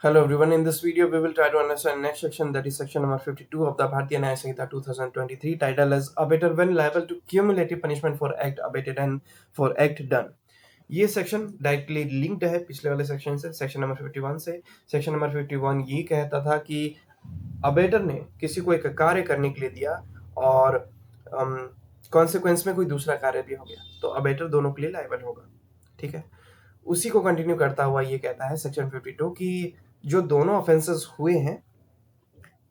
Hello everyone, in this video we will try to understand next section, that is section number 52 of the Bharatiya Nyaya Samhita 2023, titled as Abator when liable to cumulative punishment for act abated and for act done। ये section directly linked है पिछले वाले section से, section number 51 से। Section number 51 ये कहता था कि अबेटर ने किसी को एक कार्य करने के लिए दिया और कॉन्सिक्वेंस में कोई दूसरा कार्य भी हो गया, तो अबेटर दोनों के लिए लायबल होगा। ठीक है, उसी को कंटिन्यू करता हुआ ये कहता है सेक्शन 52 कि जो दोनों ऑफेंसेस हुए हैं,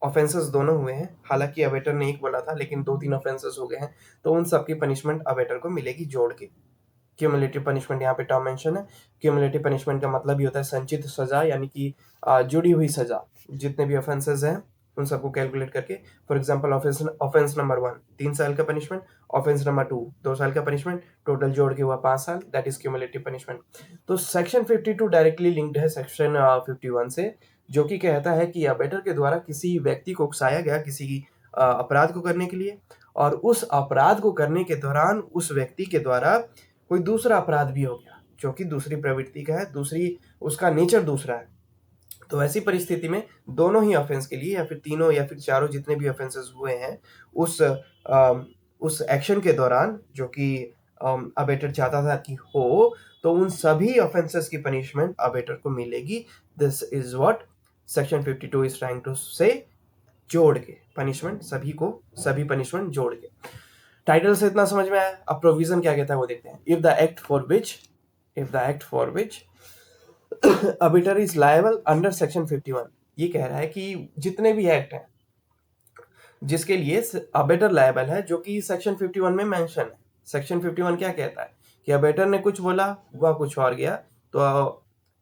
ऑफेंसेस दोनों हुए हैं, हालांकि अबेटर ने एक बोला था लेकिन 2-3 ऑफेंसेस हो गए हैं, तो उन सबकी पनिशमेंट अबेटर को मिलेगी जोड़ के। क्यूमुलेटिव पनिशमेंट यहाँ पे टर्म मेंशन है। क्यूमुलेटिव पनिशमेंट का मतलब ही होता है संचित सजा, यानी कि जुड़ी हुई सजा। जितने भी ऑफेंसेस हैं उन सबको कैलकुलेट करके, फॉर एग्जांपल ऑफेंस नंबर 1 3 साल का पनिशमेंट, ऑफेंस नंबर 2 2 साल का पनिशमेंट, टोटल जोड़ के हुआ 5 साल, दैट इज क्यूमुलेटिव पनिशमेंट। तो सेक्शन 52 डायरेक्टली लिंक्ड है सेक्शन 51 से, जो कि कहता है कि अबेटर के द्वारा किसी व्यक्ति को उकसाया गया किसी अपराध को करने के लिए, और उस अपराध को करने के दौरान उस व्यक्ति के द्वारा कोई दूसरा अपराध भी हो गया जो कि दूसरी प्रवृत्ति का है, दूसरी उसका नेचर दूसरा है। तो ऐसी परिस्थिति में दोनों ही ऑफेंस के लिए, या फिर तीनों या फिर चारों जितने भी ऑफेंसेस हुए हैं, उस एक्शन के दौरान जो कि अबेटर चाहता था कि हो, तो उन सभी ऑफेंसेस की पनिशमेंट अबेटर को मिलेगी। This is what section 52 is trying to say, जोड़ के पनिशमेंट, सभी पनिशमेंट जोड़ के। टाइटल से इतना समझ में आया। अब प्रोविजन क्या कहता है वो देखते हैं। If the act for which abettor is liable under section 51, ये कह रहा है कि जितने भी एक्ट हैं जिसके लिए अबेटर लायबल है, जो कि सेक्शन 51 में मेंशन है। सेक्शन 51 क्या कहता है कि अबेटर ने कुछ बोला, हुआ कुछ और गया, तो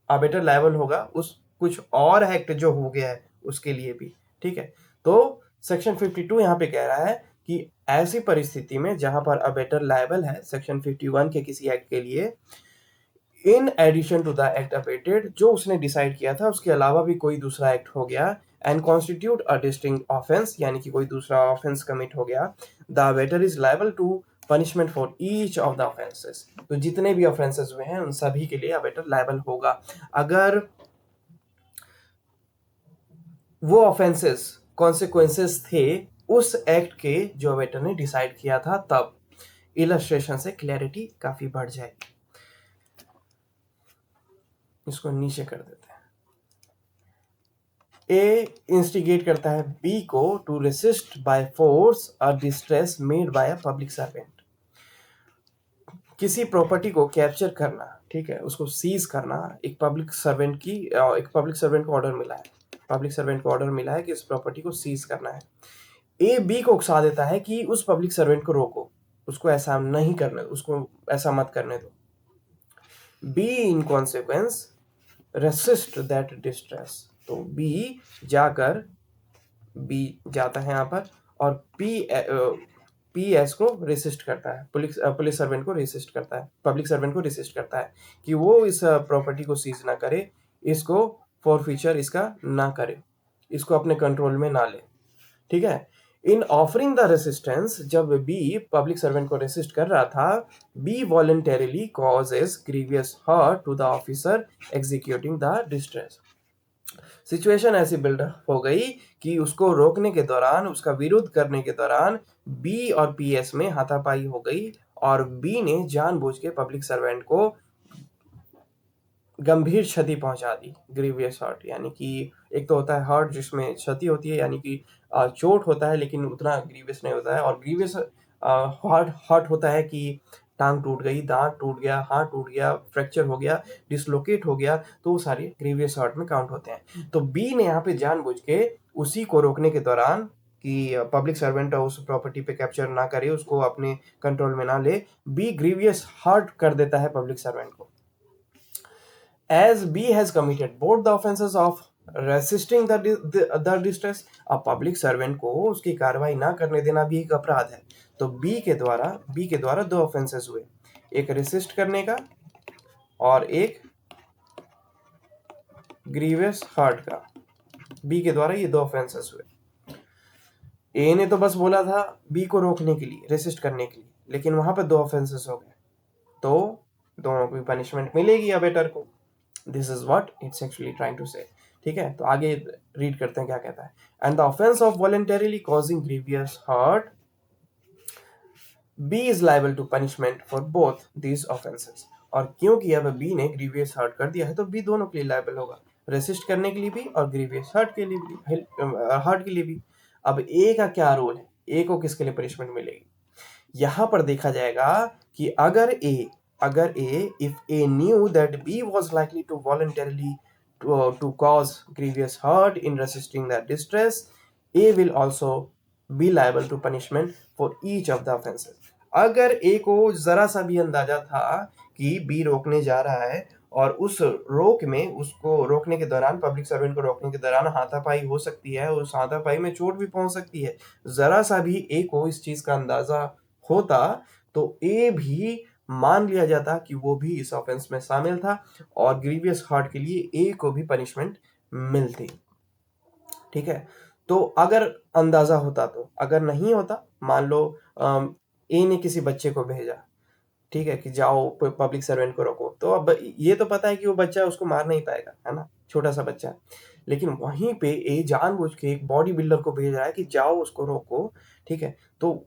अबेटर लायबल होगा उस कुछ और एक्ट जो हो गया है उसके लिए भी। ठीक है, तो सेक्शन 52 यहाँ पे कह रहा है कि ऐसी परिस्थिति में जहां पर अबेटर लायबल है सेक्शन 51 के किसी एक्ट के लिए, in addition to the act abetted, जो उसने डिसाइड किया था उसके अलावा भी कोई दूसरा एक्ट हो गया, and constitute a distinct offence, यानी कि कोई दूसरा ऑफेंस कमिट हो गया, the abettor is liable to punishment for each of the offences. तो जितने भी ऑफेंसेस हुए हैं उन सभी के लिए अबेटर लायबल होगा। अगर वो ऑफेंसेस कॉन्सिक्वेंसेस थे उस एक्ट के जो अबेटर ने डिसाइड किया था, तब इलस्ट्रेशन से क्लैरिटी काफी बढ़ जाएगी। इसको नीचे कर देते हैं। ए इंस्टिगेट करता है बी को to resist by force a distress made by a public servant. किसी प्रॉपर्टी को कैप्चर करना, ठीक है, उसको सीज करना, एक पब्लिक सर्वेंट को ऑर्डर मिला है, कि इस प्रॉपर्टी को सीज करना है। ए बी को उकसा देता है कि उस पब्लिक सर्वेंट को रोको, उसको ऐसा नहीं करने दो, उसको ऐसा मत करने दो। B in consequence resist that distress, तो बी जाता है यहाँ पर और पी एस को रेसिस्ट करता है, पुलिस सर्वेंट को रेसिस्ट करता है, पब्लिक सर्वेंट को रेसिस्ट करता है कि वो इस प्रॉपर्टी को सीज ना करे, इसको फॉरफीचर इसका ना करे, इसको अपने कंट्रोल में ना ले। ठीक है, इन ऑफरिंग द रेसिस्टेंस, जब बी पब्लिक सर्वेंट को रेसिस्ट कर रहा था, B voluntarily causes grievous hurt to the officer executing the distress. Situation ऐसी बिल्डअप हो गई कि उसको रोकने के दौरान, उसका विरोध करने के दौरान बी और पीएस में हाथापाई हो गई, और बी ने जानबूझ के पब्लिक सर्वेंट को गंभीर क्षति पहुंचा दी। ग्रीवियस हर्ट यानी कि एक तो होता है हर्ट जिसमें क्षति होती है, यानी कि चोट होता है लेकिन उतना ग्रीवियस नहीं होता है, और ग्रीवियस हर्ट होता है कि टांग टूट गई, दांत टूट गया, हाथ टूट गया, फ्रैक्चर हो गया, डिसलोकेट हो गया, तो वो सारी ग्रीवियस हर्ट में काउंट होते हैं। तो बी ने यहाँ पे जानबूझ के उसी को रोकने के दौरान कि पब्लिक सर्वेंट उस प्रॉपर्टी पे कैप्चर ना करे, उसको अपने कंट्रोल में ना ले, बी ग्रीवियस हर्ट कर देता है पब्लिक सर्वेंट को। As B has committed both the offenses of resisting the distress, अब पब्लिक सर्वेंट को उसकी कार्रवाई ना करने देना भी एक अपराध है। तो बी के द्वारा दो ऑफेंसेस हुए, एक रेसिस्ट करने का और एक ग्रीवियस हर्ट का। बी के द्वारा ये दो ऑफेंसेस हुए। ए ने तो बस बोला था बी को रोकने के लिए, रेसिस्ट करने के लिए, लेकिन वहां पर दो ऑफेंसेस हो गए, तो दोनों को पनिशमेंट मिलेगी अबेटर को। This is what it's actually trying to say. ठीक है, तो आगे रीड करते हैं क्या कहता है। And the offence of voluntarily causing grievous hurt, B is liable to punishment for both these offences. और क्योंकि अब बी ने ग्रीवियस हर्ट कर दिया है तो बी दोनों के लिए लाइबल होगा, रेसिस्ट करने के लिए भी और ग्रीवियस हर्ट के लिए भी, हर्ट के लिए भी। अब ए का क्या रोल है, ए को किसके लिए पनिशमेंट मिलेगी? यहां पर देखा जाएगा कि अगर A if A knew that B was likely to voluntarily to cause grievous hurt in resisting that distress, A will also be liable to punishment for each of the offenses। अगर A को जरा सा भी अंदाजा था कि B रोकने जा रहा है और उस रोक में, उसको रोकने के दौरान, पब्लिक सर्वेंट को रोकने के दौरान हाथापाई हो सकती है, उस हाथापाई में चोट भी पहुंच सकती है, जरा सा भी A को इस चीज का अंदाजा होता तो A भी मान लिया जाता कि वो भी इस ऑफेंस में शामिल था और ग्रीवियस हर्ट के लिए ए को भी पनिशमेंट मिलती। ठीक है, तो अगर अंदाजा होता तो, अगर नहीं होता, मान लो ए ने किसी बच्चे को भेजा, ठीक है, कि जाओ पब्लिक सर्वेंट को रोको, तो अब ये तो पता है कि वो बच्चा उसको मार नहीं पाएगा, है ना, छोटा सा बच्चा है। लेकिन वहीं पे ए जानबूझ के एक बॉडी बिल्डर को भेज रहा है कि जाओ उसको रोको। ठीक है, तो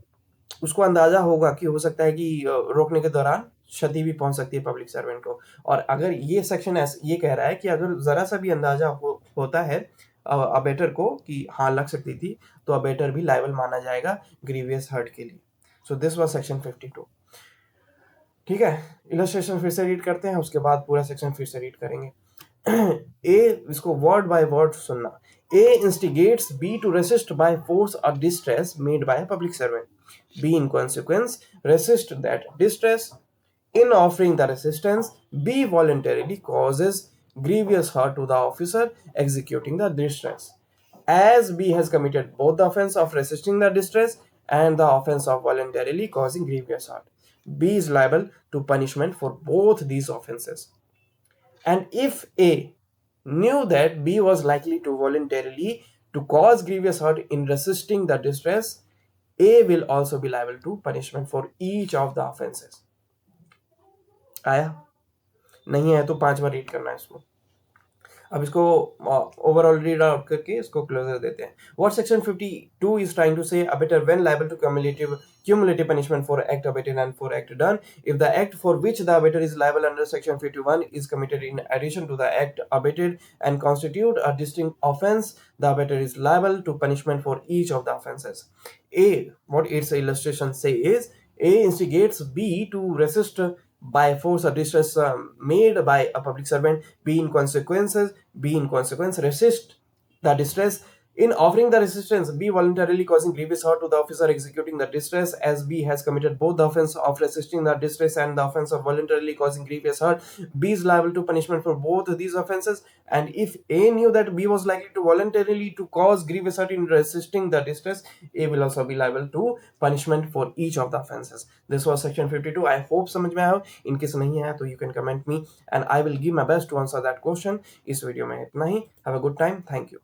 उसको अंदाजा होगा कि हो सकता है कि रोकने के दौरान क्षति भी पहुंच सकती है पब्लिक सर्वेंट को। और अगर ये सेक्शन ये कह रहा है कि अगर जरा सा भी अंदाजा होता है अबेटर को कि हाँ लग सकती थी, तो अबेटर भी लायबल माना जाएगा ग्रीवियस हर्ट के लिए। So this was section 52। ठीक है, इलस्ट्रेशन फिर से रीड करते हैं, उसके बाद पूरा सेक्शन फिर से रीड करेंगे। ए, इसको वर्ड बाय वर्ड सुनना। A instigates B to resist by force और distress made by public servant. B in consequence resist that distress. In offering the resistance, B voluntarily causes grievous hurt to the officer executing the distress. As B has committed both the offense of resisting the distress and the offense of voluntarily causing grievous hurt, B is liable to punishment for both these offenses. And if A knew that B was likely to voluntarily to cause grievous hurt in resisting the distress, A will also be liable to punishment for each of the offenses. आया? नहीं है तो 5 बार read करना है इसको। अब इसको overall read out करके इसको क्लोजर देते हैं। What section 52 is trying to say, abettor when liable to cumulative punishment for act abated and for act done, if the act for which the abater is liable under section 51 is committed in addition to the act abated and constitute a distinct offense, the abater is liable to punishment for each of the offenses. A, what its illustration say is, A instigates B to resist by force or distress made by a public servant, B in consequence resist the distress. In offering the resistance, B voluntarily causing grievous hurt to the officer executing the distress, as B has committed both the offense of resisting the distress and the offense of voluntarily causing grievous hurt. B is liable to punishment for both these offenses. And if A knew that B was likely to voluntarily to cause grievous hurt in resisting the distress, A will also be liable to punishment for each of the offenses. This was section 52. I hope समझ में आया। In case नहीं आया तो you can comment me and I will give my best to answer that question। इस video में इतना ही। Have a good time. Thank you.